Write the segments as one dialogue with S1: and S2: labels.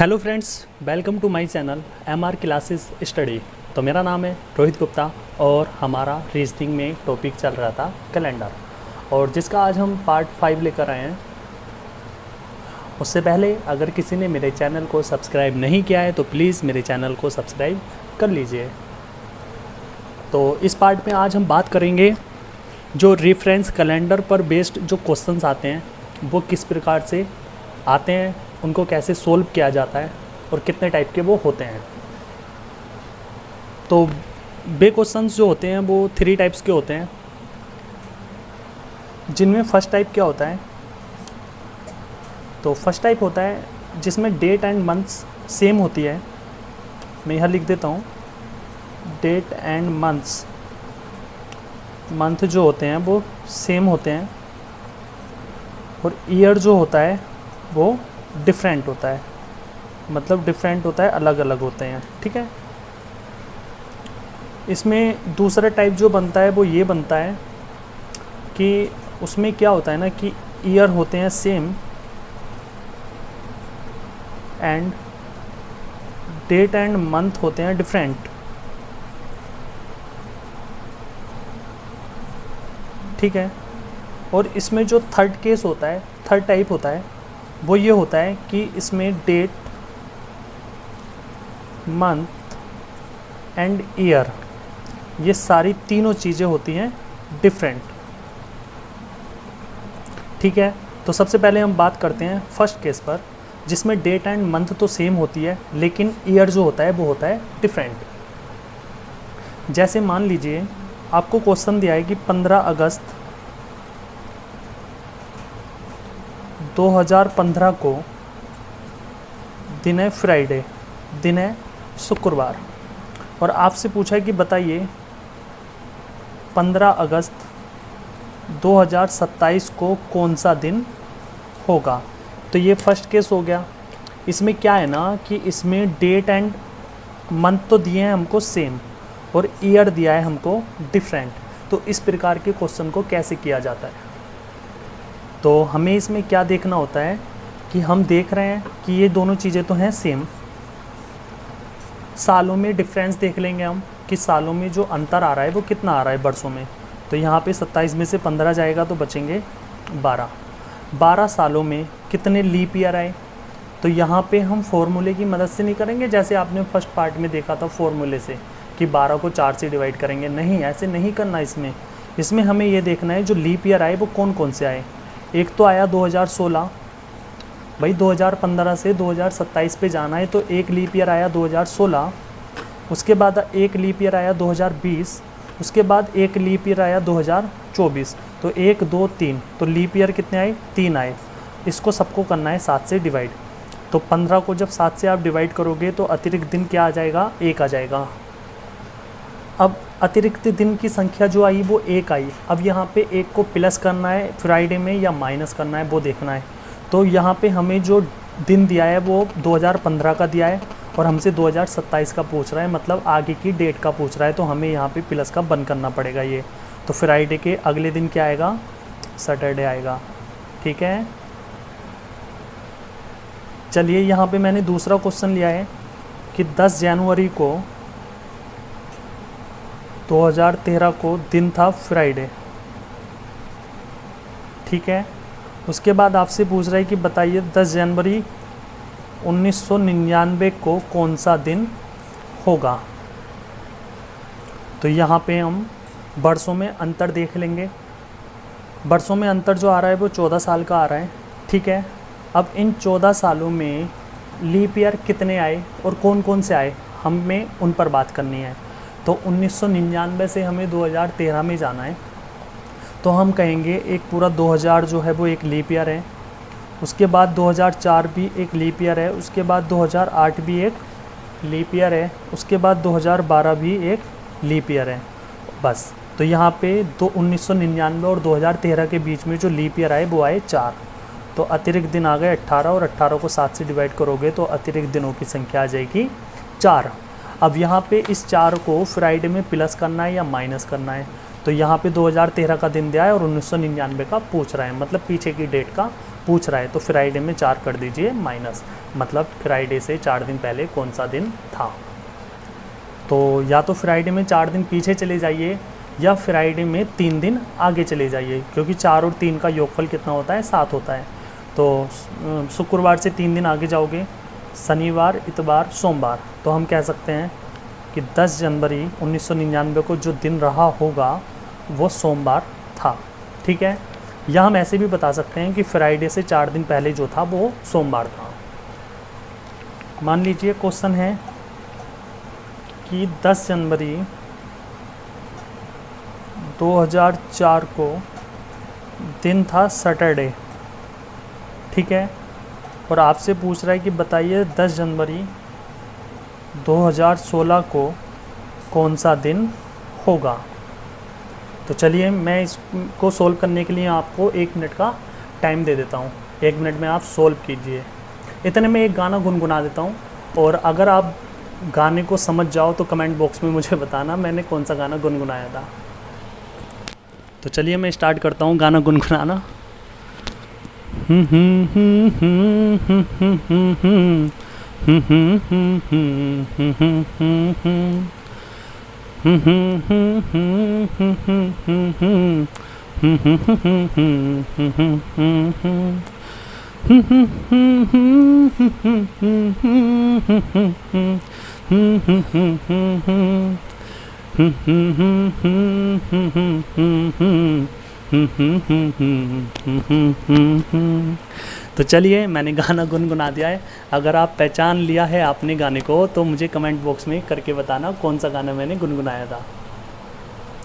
S1: Hello friends, welcome to my channel MR classes study. तो मेरा नाम है रोहित गुप्ता और हमारा रीजनिंग में टॉपिक चल रहा था कैलेंडर, और जिसका आज हम पार्ट 5 लेकर आए हैं। उससे पहले अगर किसी ने मेरे चैनल को सब्सक्राइब नहीं किया है तो प्लीज़ मेरे चैनल को सब्सक्राइब कर लीजिए। तो इस पार्ट में आज हम बात करेंगे जो रेफरेंस कैलेंडर पर बेस्ड जो क्वेश्चंस आते हैं वो किस प्रकार से आते हैं, उनको कैसे सोल्व किया जाता है और कितने टाइप के वो होते हैं। तो बे क्वेश्चंस जो होते हैं वो 3 टाइप्स के होते हैं, जिनमें फर्स्ट टाइप क्या होता है। तो फर्स्ट टाइप होता है जिसमें डेट एंड मंथ्स सेम होती है। मैं यहाँ लिख देता हूँ, डेट एंड मंथ्स, मंथ जो होते हैं वो सेम होते हैं और ईयर जो होता है वो डिफरेंट होता है, मतलब डिफरेंट होता है, अलग अलग होते हैं। ठीक है। इसमें दूसरा टाइप जो बनता है वो ये बनता है कि उसमें क्या होता है ना कि ईयर होते हैं same and date and month होते हैं डिफरेंट। ठीक है। और इसमें जो थर्ड केस होता है, थर्ड टाइप होता है, वो ये होता है कि इसमें डेट, मंथ एंड ईयर, ये सारी तीनों चीज़ें होती हैं डिफरेंट। ठीक है। तो सबसे पहले हम बात करते हैं फर्स्ट केस पर, जिसमें डेट एंड मंथ तो सेम होती है लेकिन ईयर जो होता है वो होता है डिफरेंट। जैसे मान लीजिए आपको क्वेश्चन दिया है कि 15 अगस्त 2015 को दिन है फ्राइडे, दिन है शुक्रवार, और आपसे पूछा है कि बताइए 15 अगस्त 2027 को कौन सा दिन होगा। तो ये फर्स्ट केस हो गया। इसमें क्या है ना कि इसमें डेट एंड मंथ तो दिए हैं हमको सेम और ईयर दिया है हमको डिफरेंट। तो इस प्रकार के क्वेश्चन को कैसे किया जाता है, तो हमें इसमें क्या देखना होता है कि हम देख रहे हैं कि ये दोनों चीज़ें तो हैं सेम, सालों में डिफरेंस देख लेंगे हम कि सालों में जो अंतर आ रहा है वो कितना आ रहा है वर्षों में। तो यहाँ पे 27 में से 15 जाएगा तो बचेंगे 12। 12 सालों में कितने लीप ईयर आए, तो यहाँ पे हम फॉर्मूले की मदद से नहीं करेंगे जैसे आपने फर्स्ट पार्ट में देखा था फॉर्मूले से कि 12 को 4 से डिवाइड करेंगे। नहीं, ऐसे नहीं करना। इसमें हमें ये देखना है जो लीप ईयर आए वो कौन कौन से आए। एक तो आया 2016, भाई 2015 से 2027 पे जाना है तो एक लीप ईयर आया 2016, उसके बाद एक लीप ईयर आया 2020, उसके बाद एक लीप ईयर आया 2024। तो 1 2 3, तो लीप ईयर कितने आए, 3 आए। इसको सबको करना है 7 से डिवाइड। तो 15 को जब 7 से आप डिवाइड करोगे तो अतिरिक्त दिन क्या आ जाएगा, 1 आ जाएगा। अब अतिरिक्त दिन की संख्या जो आई वो 1 आई। अब यहाँ पे 1 को प्लस करना है फ्राइडे में या माइनस करना है वो देखना है। तो यहाँ पे हमें जो दिन दिया है वो 2015 का दिया है और हमसे 2027 का पूछ रहा है, मतलब आगे की डेट का पूछ रहा है। तो हमें यहाँ पे प्लस का बंद करना पड़ेगा ये। तो फ्राइडे के अगले दिन क्या आएगा, सैटरडे आएगा। ठीक है। चलिए यहाँ पे मैंने दूसरा क्वेश्चन लिया है कि 10 जनवरी को 2013 को दिन था फ्राइडे। ठीक है। उसके बाद आपसे पूछ रहा है कि बताइए 10 जनवरी 1999 को कौन सा दिन होगा। तो यहाँ पे हम वर्षों में अंतर देख लेंगे। वर्षों में अंतर जो आ रहा है वो 14 साल का आ रहा है। ठीक है। अब इन 14 सालों में लीप ईयर कितने आए और कौन कौन से आए, हमें उन पर बात करनी है। तो 1999 से हमें 2013 में जाना है। तो हम कहेंगे एक पूरा 2000 जो है वो एक लीप ईयर है, उसके बाद 2004 भी एक लीप ईयर है, उसके बाद 2008 भी एक लीप ईयर है, उसके बाद 2012 भी एक लीप ईयर है। बस। तो यहाँ पे 1999 और 2013 के बीच में जो लीप ईयर आए वो आए 4। तो अतिरिक्त दिन आ गए 18 और 18 को 7 से डिवाइड करोगे तो अतिरिक्त दिनों की संख्या आ जाएगी 4। अब यहाँ पे इस 4 को फ्राइडे में प्लस करना है या माइनस करना है। तो यहाँ पे 2013 का दिन दिया है और 1999 का पूछ रहा है, मतलब पीछे की डेट का पूछ रहा है तो फ्राइडे में 4 कर दीजिए माइनस, मतलब फ्राइडे से 4 दिन पहले कौन सा दिन था। तो या तो फ्राइडे में 4 दिन पीछे चले जाइए या फ्राइडे में 3 दिन आगे चले जाइए, क्योंकि 4 और 3 का योगफल कितना होता है, 7 होता है। तो शुक्रवार से 3 दिन आगे जाओगे, शनिवार, इतवार, सोमवार, तो हम कह सकते हैं कि 10 जनवरी 1999 को जो दिन रहा होगा वो सोमवार था। ठीक है, या हम ऐसे भी बता सकते हैं कि फ्राइडे से 4 दिन पहले जो था वो सोमवार था। मान लीजिए क्वेश्चन है कि 10 जनवरी 2004 को दिन था सैटरडे। ठीक है, और आपसे पूछ रहा है कि बताइए 10 जनवरी 2016 को कौन सा दिन होगा। तो चलिए मैं इसको सोल्व करने के लिए आपको 1 मिनट का टाइम दे देता हूँ। 1 मिनट में आप सोल्व कीजिए। इतने में एक गाना गुनगुना देता हूँ, और अगर आप गाने को समझ जाओ तो कमेंट बॉक्स में मुझे बताना मैंने कौन सा गाना गुनगुनाया था। तो चलिए मैं स्टार्ट करता हूँ गाना गुनगुनाना। तो चलिए मैंने गाना गुनगुना दिया है। अगर आप पहचान लिया है आपने गाने को तो मुझे कमेंट बॉक्स में करके बताना कौन सा गाना मैंने गुनगुनाया था।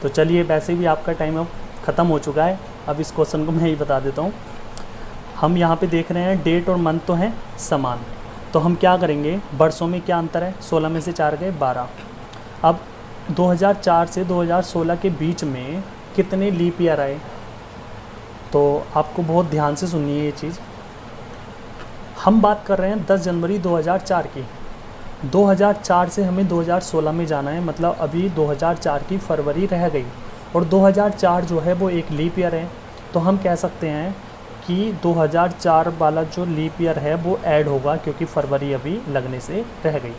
S1: तो चलिए वैसे भी आपका टाइम अब ख़त्म हो चुका है। अब इस क्वेश्चन को मैं ही बता देता हूँ। हम यहाँ पे देख रहे हैं डेट और मंथ तो हैं समान, तो हम क्या करेंगे, वर्षों में क्या अंतर है, 16 में से 4 गए 12। अब 2004 से 2016 के बीच में कितने लीप ईयर आए, तो आपको बहुत ध्यान से सुनिए ये चीज़। हम बात कर रहे हैं 10 जनवरी 2004 की। 2004 से हमें 2016 में जाना है, मतलब अभी 2004 की फरवरी रह गई, और 2004 जो है वो एक लीप ईयर है। तो हम कह सकते हैं कि 2004 वाला जो लीप ईयर है वो ऐड होगा, क्योंकि फरवरी अभी लगने से रह गई।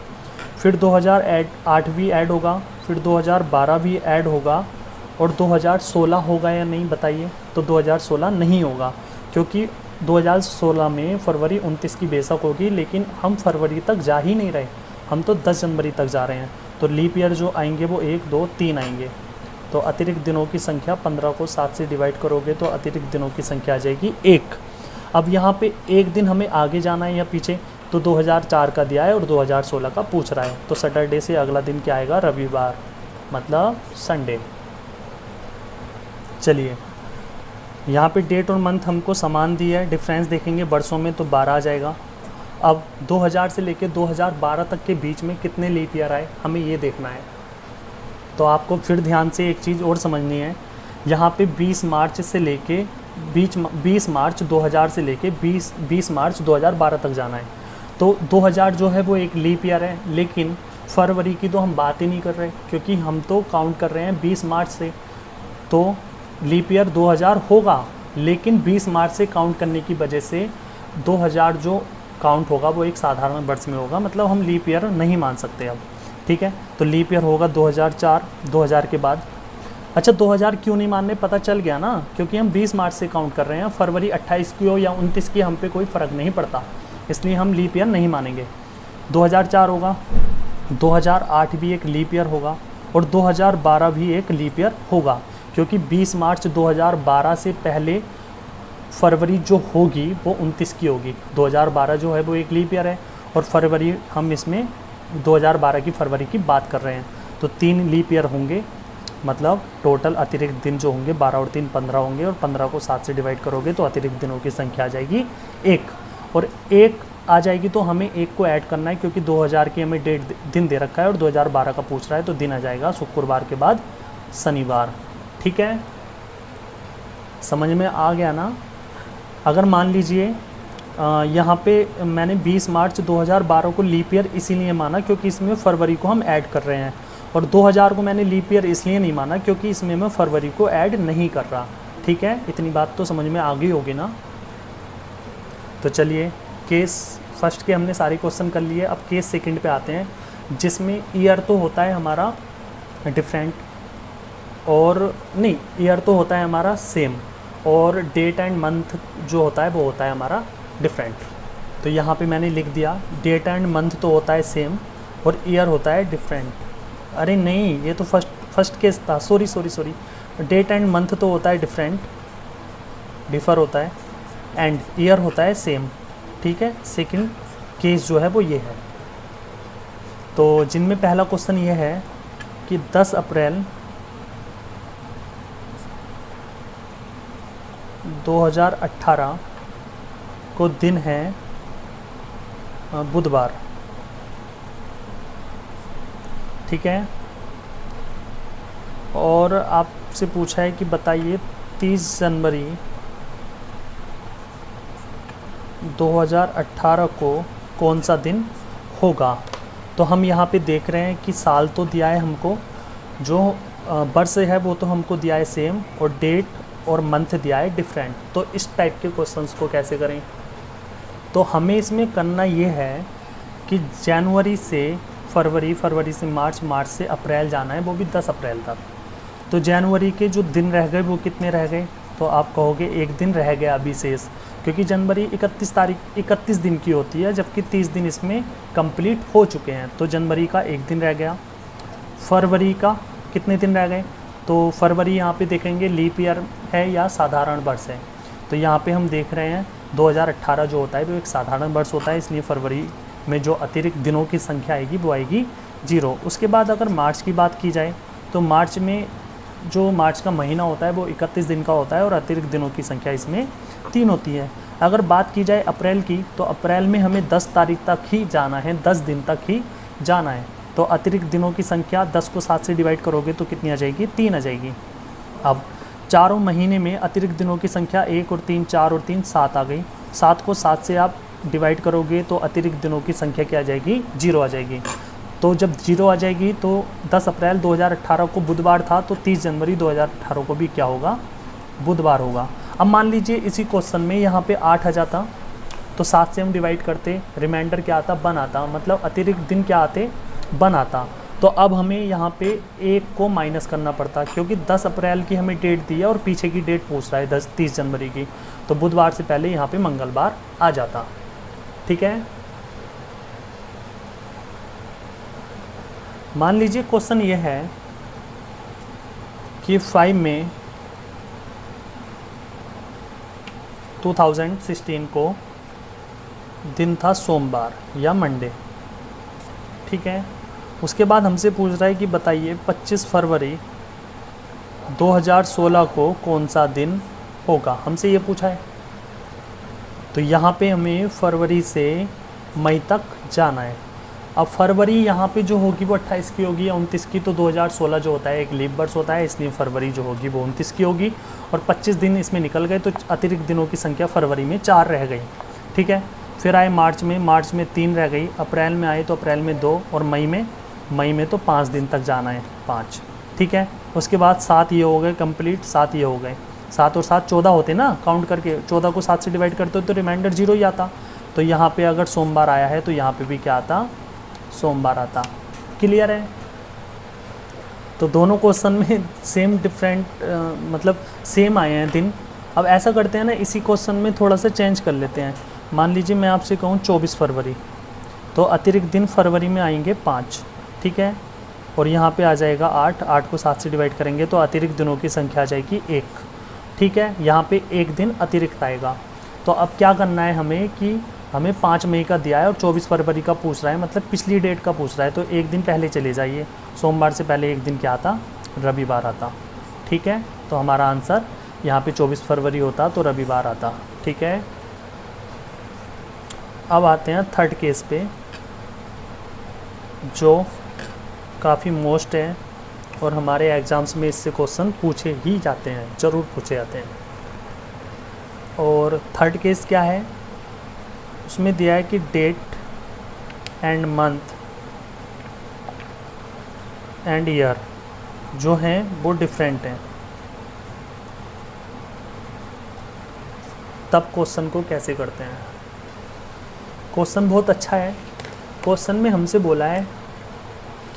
S1: फिर 2008 भी ऐड होगा, फिर 2012 भी ऐड होगा, और 2016 होगा या नहीं बताइए। तो 2016 नहीं होगा, क्योंकि 2016 में फरवरी 29 की बेशक होगी, लेकिन हम फरवरी तक जा ही नहीं रहे, हम तो 10 जनवरी तक जा रहे हैं। तो लीप ईयर जो आएंगे वो 1, 2, 3 आएंगे। तो अतिरिक्त दिनों की संख्या 15 को 7 से डिवाइड करोगे तो अतिरिक्त दिनों की संख्या आ जाएगी 1। अब यहाँ पे एक दिन हमें आगे जाना है या पीछे, तो 2004 का दिया है और 2016 का पूछ रहा है। तो सैटरडे से अगला दिन क्या आएगा, रविवार, मतलब संडे। चलिए यहाँ पे डेट और मंथ हमको समान दी है, डिफरेंस देखेंगे वर्षों में तो 12 आ जाएगा। अब 2000 से लेके 2012 तक के बीच में कितने लीप ईयर आए हमें ये देखना है। तो आपको फिर ध्यान से एक चीज़ और समझनी है, यहाँ पे 20 मार्च से लेके 20 मार्च 2000 से लेके 20 मार्च 2012 तक जाना है। तो 2000 जो है वो एक लीप ईयर है, लेकिन फरवरी की तो हम बात ही नहीं कर रहे, क्योंकि हम तो काउंट कर रहे हैं 20 मार्च से। तो लीप ईयर 2000 होगा, लेकिन 20 मार्च से काउंट करने की वजह से 2000 जो काउंट होगा वो एक साधारण वर्ष में होगा, मतलब हम लीप ईयर नहीं मान सकते अब। ठीक है, तो लीप ईयर होगा 2004, 2000 के बाद। अच्छा 2000 क्यों नहीं मानने, पता चल गया ना, क्योंकि हम 20 मार्च से काउंट कर रहे हैं। फरवरी 28 की हो या 29 की हम पे कोई फ़र्क नहीं पड़ता, इसलिए हम लीप ईयर नहीं मानेंगे। 2004 होगा, 2008 भी एक लीप ईयर होगा, और 2012 भी एक लीप ईयर होगा, क्योंकि 20 मार्च 2012 से पहले फरवरी जो होगी वो 29 की होगी। 2012 जो है वो एक लीप ईयर है, और फरवरी हम इसमें 2012 की फरवरी की बात कर रहे हैं। तो 3 लीप ईयर होंगे, मतलब टोटल अतिरिक्त दिन जो होंगे 12 और 3 15 होंगे, और 15 को 7 से डिवाइड करोगे तो अतिरिक्त दिनों की संख्या आ जाएगी 1। और 1 आ जाएगी तो हमें 1 को ऐड करना है, क्योंकि 2000 की हमें डेट दिन दे रखा है और 2012 का पूछ रहा है, तो दिन आ जाएगा शुक्रवार के बाद शनिवार। ठीक है, समझ में आ गया ना। अगर मान लीजिए यहाँ पे मैंने 20 मार्च 2012 को लीप ईयर इसीलिए माना क्योंकि इसमें फरवरी को हम ऐड कर रहे हैं, और 2000 को मैंने लीप ईयर इसलिए नहीं माना क्योंकि इसमें मैं फरवरी को ऐड नहीं कर रहा। ठीक है, इतनी बात तो समझ में आ गई होगी ना। तो चलिए केस फर्स्ट के हमने सारे क्वेश्चन कर लिए, अब केस सेकंड पे आते हैं, जिसमें ईयर तो होता है हमारा डिफरेंट, और नहीं, ईयर तो होता है हमारा सेम, और डेट एंड मंथ जो होता है वो होता है हमारा डिफरेंट। तो यहाँ पे मैंने लिख दिया डेट एंड मंथ तो होता है सेम और ईयर होता है डिफरेंट। अरे नहीं, ये तो फर्स्ट केस था, सॉरी। डेट एंड मंथ तो होता है डिफरेंट, डिफ़र होता है, एंड ईयर होता है सेम, ठीक है। सेकंड केस जो है वो ये है। तो जिनमें पहला क्वेश्चन ये है कि 10 अप्रैल 2018 को दिन है बुधवार, ठीक है। और आपसे पूछा है कि बताइए 30 जनवरी 2018 को कौन सा दिन होगा। तो हम यहाँ पे देख रहे हैं कि साल तो दिया है हमको, जो वर्ष है वो तो हमको दिया है सेम, और डेट और मंथ दिया है डिफरेंट। तो इस टाइप के क्वेश्चंस को कैसे करें, तो हमें इसमें करना ये है कि जनवरी से फरवरी, फरवरी से मार्च, मार्च से अप्रैल जाना है, वो भी 10 अप्रैल तक। तो जनवरी के जो दिन रह गए वो कितने रह गए, तो आप कहोगे एक दिन रह गया अभी शेष, क्योंकि जनवरी 31 दिन की होती है, जबकि 30 दिन इसमें कंप्लीट हो चुके हैं। तो जनवरी का एक दिन रह गया। फरवरी का कितने दिन रह गए, तो फरवरी यहाँ पे देखेंगे लीप ईयर है या साधारण वर्ष है। तो यहाँ पे हम देख रहे हैं 2018 जो होता है वो एक साधारण वर्ष होता है, इसलिए फरवरी में जो अतिरिक्त दिनों की संख्या आएगी वो आएगी 0। उसके बाद अगर मार्च की बात की जाए तो मार्च में जो मार्च का महीना होता है वो 31 दिन का होता है, और अतिरिक्त दिनों की संख्या इसमें 3 होती है। अगर बात की जाए अप्रैल की, तो अप्रैल में हमें 10 तारीख तक ही जाना है, 10 दिन तक ही जाना है। तो अतिरिक्त दिनों की संख्या 10 को 7 से डिवाइड करोगे तो कितनी आ जाएगी, 3 आ जाएगी। अब चारों महीने में अतिरिक्त दिनों की संख्या 1 और 3, 4 और 3 7 आ गई। 7 को 7 से आप डिवाइड करोगे तो अतिरिक्त दिनों की संख्या क्या आ जाएगी, 0 आ जाएगी। तो जब 0 आ जाएगी तो 10 अप्रैल 2018 को बुधवार था, तो 30 जनवरी 2018 को भी क्या होगा, बुधवार होगा। अब मान लीजिए इसी क्वेश्चन में यहाँ पे 8 आ जाता, तो 7 से हम डिवाइड करते, रिमाइंडर क्या आता, 1 आता, मतलब अतिरिक्त दिन क्या आते, 1 आता। तो अब हमें यहाँ पे 1 को माइनस करना पड़ता, क्योंकि 10 अप्रैल की हमें डेट दी है और पीछे की डेट पूछ रहा है 30 जनवरी की, तो बुधवार से पहले यहाँ पे मंगलवार आ जाता, ठीक है। मान लीजिए क्वेश्चन ये है कि 5 मई 2016 को दिन था सोमवार या मंडे, ठीक है। उसके बाद हमसे पूछ रहा है कि बताइए 25 फरवरी 2016 को कौन सा दिन होगा, हमसे ये पूछा है। तो यहाँ पे हमें फरवरी से मई तक जाना है। अब फरवरी यहाँ पे जो होगी वो 28 की होगी या 29 की, तो 2016 जो होता है एक लीप वर्ष होता है, इसलिए फरवरी जो होगी वो 29 की होगी, और 25 दिन इसमें निकल गए, तो अतिरिक्त दिनों की संख्या फरवरी में 4 रह गई, ठीक है। फिर आए मार्च में 3 रह गई, अप्रैल में आए तो अप्रैल में 2, और मई में तो 5 दिन तक जाना है, 5, ठीक है। उसके बाद 7 ये हो गए कंप्लीट, 7 ये हो गए, 7 और 7 14 होते ना, काउंट करके 14 को 7 से डिवाइड करते हो तो रिमाइंडर 0 ही आता। तो यहाँ पे अगर सोमवार आया है तो यहाँ पे भी क्या आता, सोमवार आता। क्लियर है। तो दोनों क्वेश्चन में सेम डिफरेंट मतलब सेम आए हैं दिन। अब ऐसा करते हैं ना, इसी क्वेश्चन में थोड़ा सा चेंज कर लेते हैं। मान लीजिए मैं आपसे कहूँ 24 फरवरी, तो अतिरिक्त दिन फरवरी में आएंगे 5, ठीक है, और यहाँ पे आ जाएगा 8, 8 को 7 से डिवाइड करेंगे तो अतिरिक्त दिनों की संख्या आ जाएगी 1, ठीक है। यहाँ पे एक दिन अतिरिक्त आएगा। तो अब क्या करना है हमें कि हमें 5 मई का दिया है और 24 फरवरी का पूछ रहा है, मतलब पिछली डेट का पूछ रहा है, तो एक दिन पहले चले जाइए। सोमवार से पहले एक दिन क्या आता, रविवार आता, ठीक है। तो हमारा आंसर यहाँ पे 24 फरवरी होता तो रविवार आता, ठीक है। अब आते हैं थर्ड केस पे, जो काफ़ी मोस्ट है और हमारे एग्ज़ाम्स में इससे क्वेश्चन पूछे ही जाते हैं, ज़रूर पूछे जाते हैं। और थर्ड केस क्या है, उसमें दिया है कि date and month and year जो हैं वो डिफरेंट हैं। तब क्वेश्चन को कैसे करते हैं, क्वेश्चन बहुत अच्छा है। क्वेश्चन में हमसे बोला है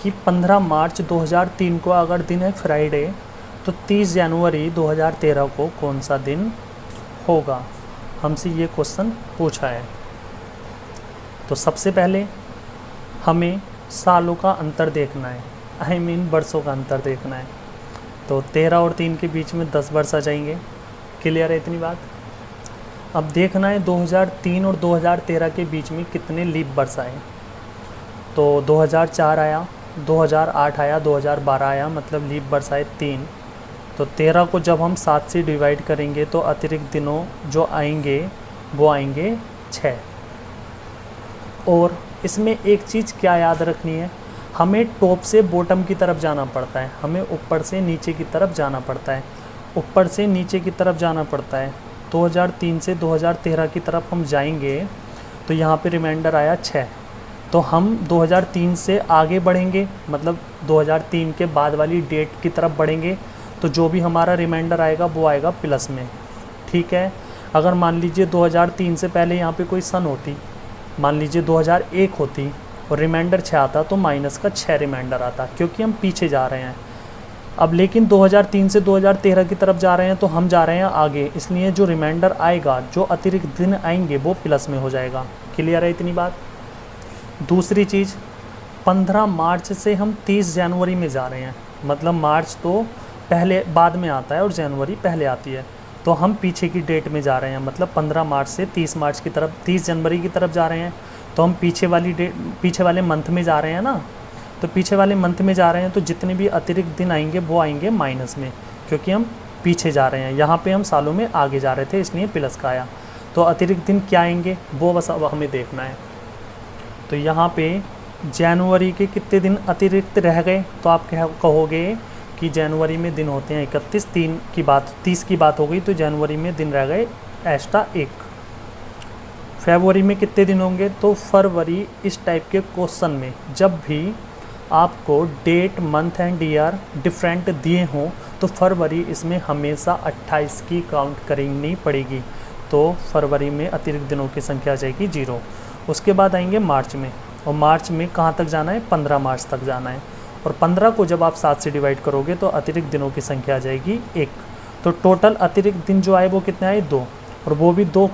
S1: कि 15 मार्च 2003 को अगर दिन है फ्राइडे तो 30 जनवरी 2013 को कौन सा दिन होगा, हमसे ये क्वेश्चन पूछा है। तो सबसे पहले हमें सालों का अंतर देखना है, आई मीन वर्षों का अंतर देखना है। तो 13 और 3 के बीच में 10 वर्ष आ जाएंगे। क्लियर है इतनी बात। अब देखना है 2003 और 2013 के बीच में कितने लीप वर्ष आए। तो 2004 आया, 2008 आया, 2012 आया, मतलब लीप वर्ष आए 3। तो 13 को जब हम 7 से डिवाइड करेंगे तो अतिरिक्त दिनों जो आएंगे वो आएंगे 6। और इसमें एक चीज़ क्या याद रखनी है, हमें टॉप से बॉटम की तरफ जाना पड़ता है, हमें ऊपर से नीचे की तरफ जाना पड़ता है, ऊपर से नीचे की तरफ जाना पड़ता है। 2003 से 2013 की तरफ हम जाएंगे तो यहाँ पे रिमाइंडर आया 6। तो हम 2003 से आगे बढ़ेंगे, मतलब 2003 के बाद वाली डेट की तरफ बढ़ेंगे, तो जो भी हमारा रिमाइंडर आएगा वो आएगा प्लस में। ठीक है। अगर मान लीजिए 2003 से पहले यहाँ पे कोई सन होती, मान लीजिए 2001 होती और रिमाइंडर 6 आता तो माइनस का 6 रिमाइंडर आता, क्योंकि हम पीछे जा रहे हैं। अब लेकिन 2003 से 2013 की तरफ जा रहे हैं तो हम जा रहे हैं आगे, इसलिए जो रिमाइंडर आएगा, जो अतिरिक्त दिन आएंगे वो प्लस में हो जाएगा। क्लियर है इतनी बात। दूसरी चीज़, 15 मार्च से हम 30 जनवरी में जा रहे हैं, मतलब मार्च तो पहले बाद में आता है और जनवरी पहले आती है, तो हम पीछे की डेट में जा रहे हैं, मतलब 15 मार्च से 30 मार्च की तरफ, 30 जनवरी की तरफ जा रहे हैं। तो हम पीछे वाले मंथ में जा रहे हैं ना, तो पीछे वाले मंथ में जा रहे हैं, तो जितने भी अतिरिक्त दिन आएंगे वो आएंगे माइनस में, क्योंकि हम पीछे जा रहे हैं। यहाँ पे हम सालों में आगे जा रहे थे, इसलिए प्लस का आया। तो अतिरिक्त दिन क्या आएंगे वो बस अब हमें देखना है। तो यहाँ पे जनवरी के कितने दिन अतिरिक्त रह गए, तो आप कहोगे कि जनवरी में दिन होते हैं 31, 30 की बात हो गई, तो जनवरी में दिन रह गए एक्स्ट्रा 1। फरवरी में कितने दिन होंगे, तो फरवरी इस टाइप के क्वेश्चन में जब भी आपको date, month and year different दिए हों तो फरवरी इसमें हमेशा 28 की काउंट करनी पड़ेगी। तो फरवरी में अतिरिक्त दिनों की संख्या आ जाएगी 0। उसके बाद आएंगे मार्च में, और मार्च में कहाँ तक जाना है, 15 मार्च तक जाना है। और 15 को जब आप 7 से डिवाइड करोगे तो अतिरिक्त दिनों की संख्या आ जाएगी 1। तो टोटल अतिरिक्त दिन जो आए वो कितने आए, 2। और वो भी 2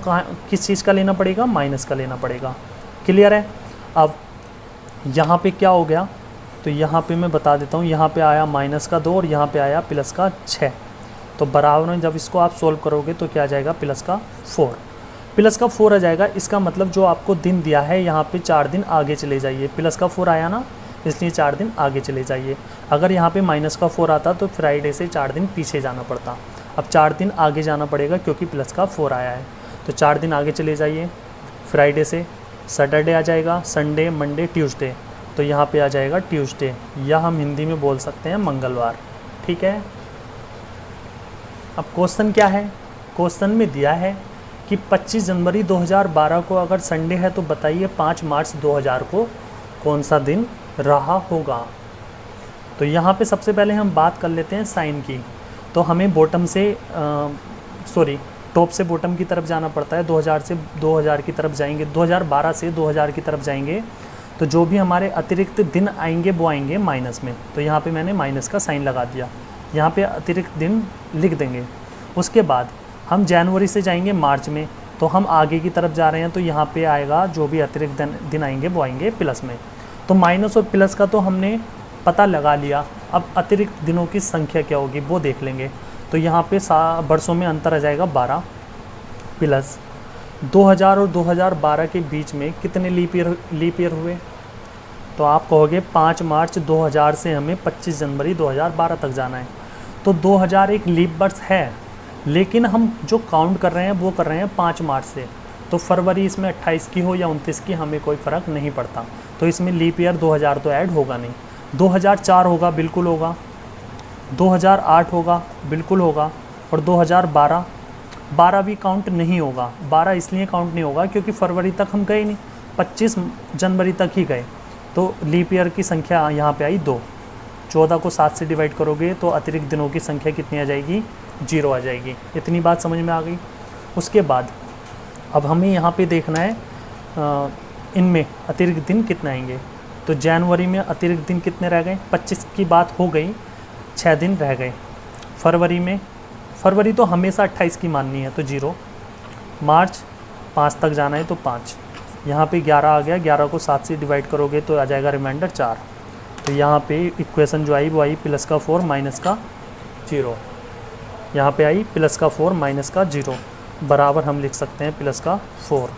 S1: किस चीज़ का लेना पड़ेगा, माइनस का लेना पड़ेगा। क्लियर है। अब यहाँ पे क्या हो गया, तो यहाँ पे मैं बता देता हूँ, यहाँ पे आया माइनस का 2 और यहाँ पे आया प्लस का 6। तो बराबर में जब इसको आप सोल्व करोगे तो क्या आ जाएगा, प्लस का 4। प्लस का 4 आ जाएगा। इसका मतलब जो आपको दिन दिया है यहाँ पे 4 दिन आगे चले जाइए। प्लस का 4 आया ना, इसलिए 4 दिन आगे चले जाइए। अगर यहाँ पे माइनस का 4 आता तो फ्राइडे से 4 दिन पीछे जाना पड़ता। अब 4 दिन आगे जाना पड़ेगा क्योंकि प्लस का 4 आया है। तो 4 दिन आगे चले जाइए। फ्राइडे से सैटरडे आ जाएगा, संडे, मंडे, ट्यूसडे, तो यहाँ पे आ जाएगा ट्यूसडे, या हम हिंदी में बोल सकते हैं मंगलवार। ठीक है। अब क्वेश्चन क्या है, क्वेश्चन में दिया है कि 25 जनवरी 2012 को अगर संडे है तो बताइए 5 मार्च 2000 को कौन सा दिन रहा होगा। तो यहाँ पे सबसे पहले हम बात कर लेते हैं साइन की। तो हमें बॉटम से टॉप से बॉटम की तरफ जाना पड़ता है। 2000 से 2000 की तरफ जाएंगे, 2012 से 2000 की तरफ जाएंगे, तो जो भी हमारे अतिरिक्त दिन आएंगे वो आएंगे माइनस में। तो यहाँ पे मैंने माइनस का साइन लगा दिया, यहाँ पे अतिरिक्त दिन लिख देंगे। उसके बाद हम जनवरी से जाएंगे मार्च में, तो हम आगे की तरफ जा रहे हैं, तो यहाँ पे आएगा जो भी अतिरिक्त दिन आएंगे वो आएंगे प्लस में। तो माइनस और प्लस का तो हमने पता लगा लिया। अब अतिरिक्त दिनों की संख्या क्या होगी वो देख लेंगे। तो यहाँ पे वर्षों में अंतर आ जाएगा 12, प्लस 2000 और 2012 के बीच में कितने लीप ईयर हुए। तो आप कहोगे 5 मार्च 2000 से हमें 25 जनवरी 2012 तक जाना है। तो 2000 एक लीप वर्ष है, लेकिन हम जो काउंट कर रहे हैं वो कर रहे हैं 5 मार्च से। तो फरवरी इसमें 28 की हो या 29 की हमें कोई फ़र्क नहीं पड़ता। तो इसमें लीप ईयर 2000 तो ऐड होगा नहीं। 2004 होगा, बिल्कुल होगा। 2008 होगा, बिल्कुल होगा। और 2012 भी काउंट नहीं होगा। 12 इसलिए काउंट नहीं होगा क्योंकि फरवरी तक हम गए नहीं, 25 जनवरी तक ही गए। तो लीप ईयर की संख्या यहाँ पे आई 2। 14 को 7 से डिवाइड करोगे तो अतिरिक्त दिनों की संख्या कितनी आ जाएगी, 0 आ जाएगी। इतनी बात समझ में आ गई। उसके बाद अब हमें यहाँ पे देखना है इनमें अतिरिक्त दिन कितने आएंगे। तो जनवरी में अतिरिक्त दिन कितने रह गए, 25 की बात हो गई, 6 दिन रह गए। फरवरी तो हमेशा 28 की माननी है तो 0। मार्च 5 तक जाना है तो 5। यहाँ पे 11 आ गया, 11 को 7 से डिवाइड करोगे तो आ जाएगा रिमाइंडर 4। तो यहाँ पे इक्वेशन जो आई वो आई प्लस का 4 माइनस का 0। यहाँ पे आई प्लस का 4 माइनस का 0 बराबर हम लिख सकते हैं प्लस का 4।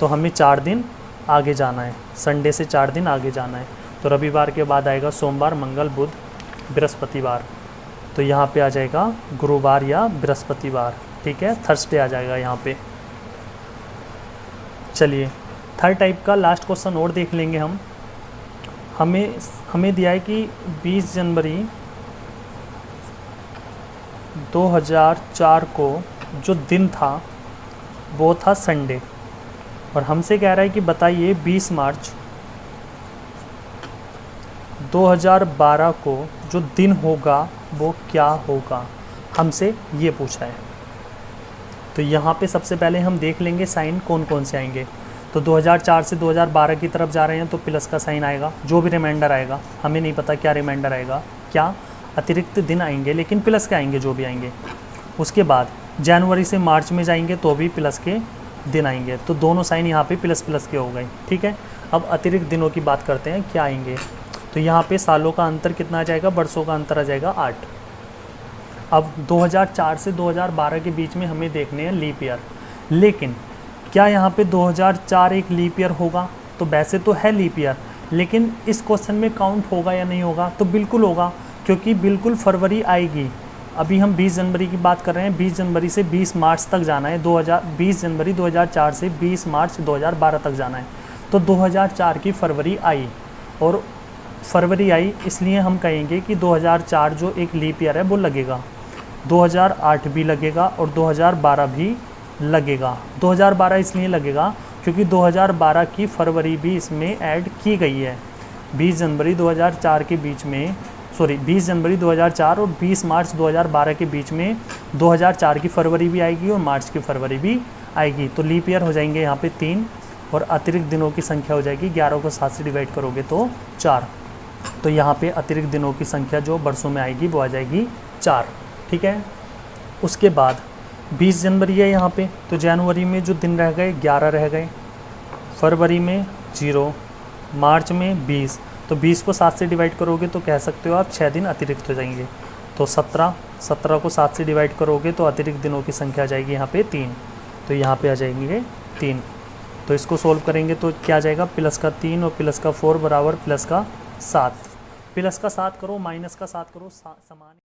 S1: तो हमें 4 दिन आगे जाना है, संडे से 4 दिन आगे जाना है। तो रविवार के बाद आएगा सोमवार, मंगल, बुध, बृहस्पतिवार। तो यहाँ पे आ जाएगा गुरुवार या बृहस्पतिवार, ठीक है, थर्सडे आ जाएगा यहाँ पे। चलिए थर्ड टाइप का लास्ट क्वेश्चन और देख लेंगे हम। हमें दिया है कि 20 जनवरी 2004 को जो दिन था वो था संडे, और हमसे कह रहा है कि बताइए 20 मार्च 2012 को जो दिन होगा वो क्या होगा, हमसे ये पूछा है। तो यहाँ पे सबसे पहले हम देख लेंगे साइन कौन कौन से आएंगे। तो 2004 से 2012 की तरफ जा रहे हैं तो प्लस का साइन आएगा, जो भी रिमाइंडर आएगा, हमें नहीं पता क्या रिमाइंडर आएगा, क्या अतिरिक्त दिन आएंगे, लेकिन प्लस के आएंगे जो भी आएंगे। उसके बाद जनवरी से मार्च में जाएंगे तो भी प्लस के दिन आएंगे, तो दोनों साइन यहाँ पे प्लस प्लस के हो गए, ठीक है। अब अतिरिक्त दिनों की बात करते हैं क्या आएंगे। तो यहाँ पे सालों का अंतर कितना आ जाएगा, वर्षों का अंतर आ जाएगा 8। अब 2004 से 2012 के बीच में हमें देखने हैं लीप ईयर, लेकिन क्या यहाँ पे 2004 एक लीप ईयर होगा। तो वैसे तो है लीप ईयर, लेकिन इस क्वेश्चन में काउंट होगा या नहीं होगा, तो बिल्कुल होगा, क्योंकि बिल्कुल फरवरी आएगी। अभी हम 20 जनवरी की बात कर रहे हैं, 20 जनवरी से 20 मार्च तक जाना है, 20 जनवरी 2004 से 20 मार्च 2012 तक जाना है। तो 2004 की फरवरी आई, और फरवरी आई इसलिए हम कहेंगे कि 2004 जो एक लीप ईयर है वो लगेगा, 2008 भी लगेगा और 2012 भी लगेगा। 2012 इसलिए लगेगा क्योंकि 2012 की फरवरी भी इसमें ऐड की गई है। 20 जनवरी 2004 के बीच में 20 जनवरी 2004 और 20 मार्च 2012 के बीच में 2004 की फरवरी भी आएगी और मार्च की फरवरी भी आएगी। तो लीप ईयर हो जाएंगे यहाँ पे 3, और अतिरिक्त दिनों की संख्या हो जाएगी 11 को 7 से डिवाइड करोगे तो 4। तो यहाँ पे अतिरिक्त दिनों की संख्या जो वर्षों में आएगी वो आ जाएगी 4, ठीक है। उसके बाद 20 जनवरी है यहाँ पे, तो जनवरी में जो दिन रह गए 11 रह गए, फरवरी में 0, मार्च में 20। तो 20 को 7 से डिवाइड करोगे तो कह सकते हो आप 6 दिन अतिरिक्त हो जाएंगे। तो 17 को 7 से डिवाइड करोगे तो अतिरिक्त दिनों की संख्या आ जाएगी यहाँ पे 3। तो यहाँ पे आ जाएंगे 3। तो इसको सोल्व करेंगे तो क्या आ जाएगा, प्लस का 3 और प्लस का 4 बराबर प्लस का 7। प्लस का 7 करो माइनस का 7 करो, समान।